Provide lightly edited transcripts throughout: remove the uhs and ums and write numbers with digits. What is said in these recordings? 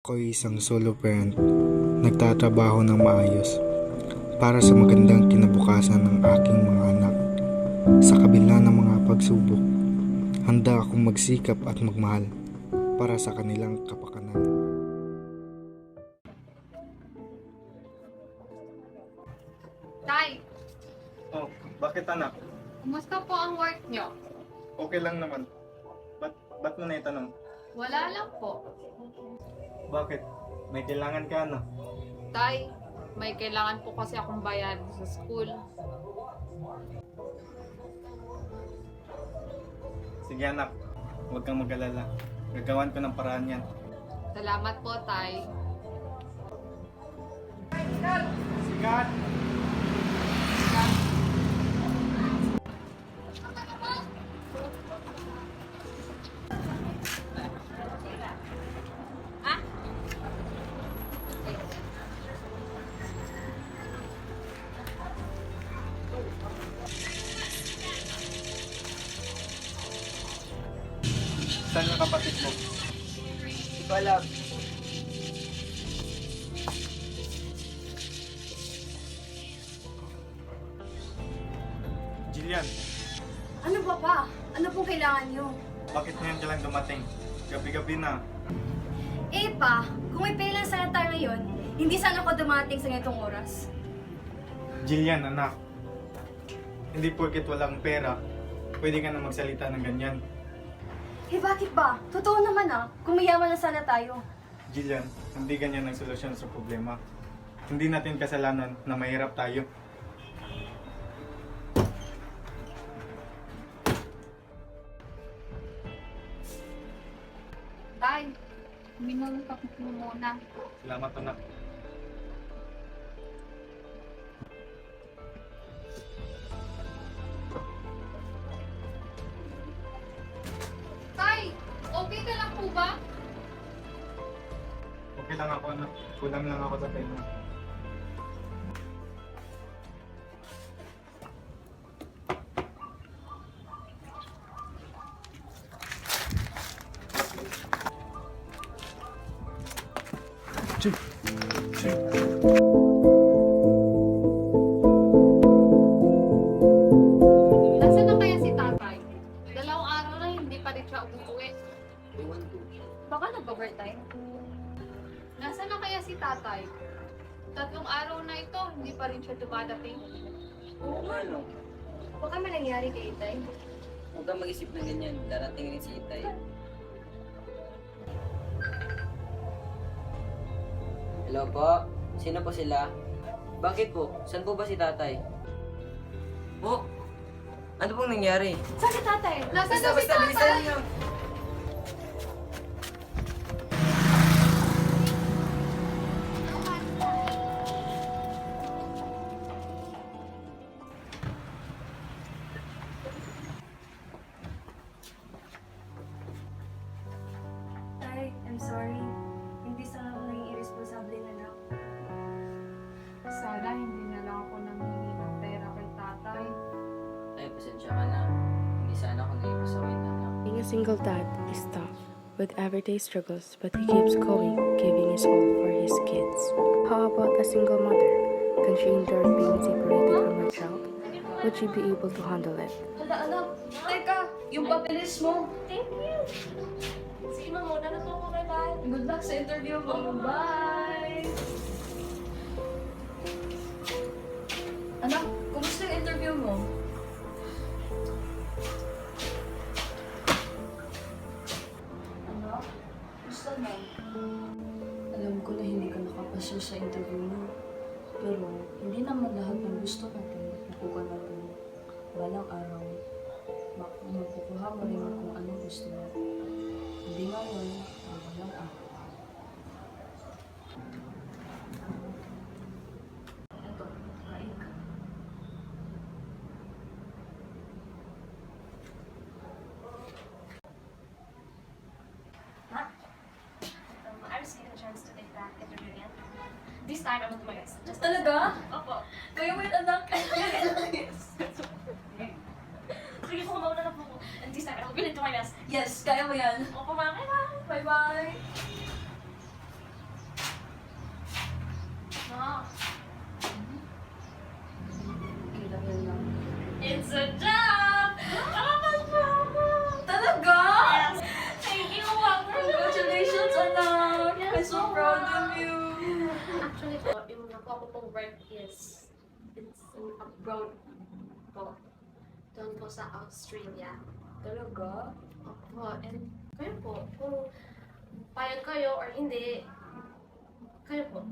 Ako'y isang solo parent, nagtatrabaho ng maayos para sa magandang kinabukasan ng aking mga anak. Sa kabila ng mga pagsubok, handa akong magsikap at magmahal para sa kanilang kapakanan. Tay, Oh, bakit anak? kumusta po ang work nyo? Okay lang naman. Ba't mo naitanong? Wala lang po. Bakit? May kailangan ka ano? Tay, may kailangan po kasi akong bayad sa school. Sige anak, huwag kang mag-alala. Gagawan ko ng paraan yan. Salamat po, Tay. Sikat! Saan yung kapatid mo? Hindi ko alam. Jillian, Ano ba pa? Ano pong kailangan nyo? bakit ngayon ka lang dumating? Gabi-gabi na. Eh pa, kung may pailan sana tayo ngayon, hindi sana ako dumating sa ganitong oras. Jillian, anak. Hindi porket walang pera, pwede ka na magsalita ng ganyan. Eh bakit ba? Totoo naman kung mayaman na sana tayo. Jillian, hindi ganyan ang solusyon sa problema. Hindi natin kasalanan na mahirap tayo. Tay, minum ka po muna. Salamat anak. Tay, okay ka lang po ba? Okay lang ako anak. Kulang lang ako sa pera. Nasaan na kaya si tatay? Dalawang araw na hindi pa rin siya umuwi. Baka nag-overtime. Nasaan na kaya si tatay? 3 araw na ito, hindi pa rin siya dumadating. Oo nga, no. Baka may nangyari kay Itay. Huwag kang mag-isip ng ganyan. Darating rin si Itay. Hello po? Sino po sila? Bakit po? Saan po ba si tatay? Po? Ano pong nangyari? Saan si tatay? Nasaan na si bilisan tatay? niyo. Tay, I'm sorry. Hindi sana ako naging irresponsible na lang. Sana hindi na lang ako nanghingi ng pera kay tatay. Tay, pasensya ka na. Hindi sana ako naging pasaway na lang. Being a single dad is tough, with everyday struggles, but he keeps going, giving his all for his kids. How about a single mother? Can she endure being separated from her child? Would she be able to handle it? Hala, anak. Teka, yung papeles mo. Thank you. Sige na muna na po ako kay Bye. Good luck sa interview mo. Bye! Anak, kumusta yung interview mo? Anak, kumusta na? Alam ko na hindi ka nakapasya sa interview mo. Pero hindi naman lahat ng gusto natin makukuha natin. Balang araw, makukuha mo rin kung ano gusto mo. Hindi ngayon, balang araw. Ito, kain ka. I received a chance to take that interview again. This time, I will do my best. Just Talaga? Opo. Kaya mo yung anak. Sige po, mauna na po ako. And this time, I will really do my best. Yes, kaya mo yan. Opo, ma'am. Bye-bye. Bye-bye. Nakuha ko pong work is it's abroad po. Doon po sa Australia. Talaga? Opo, and kayo po, kung payag kayo or hindi, kayo po.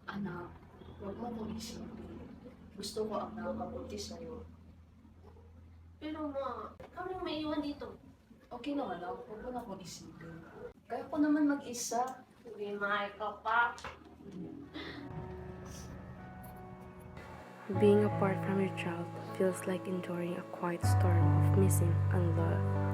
Anak, huwag mo kong isipin. Gusto ko ang nakakabuti sa'yo. Pero ma, ikaw yung may iwan dito. Okay lang anak, huwag mo na akong isipin. Kaya ko naman mag-isa. Hindi ma, ikaw pa. Being apart from your child feels like enduring a quiet storm of missing and love.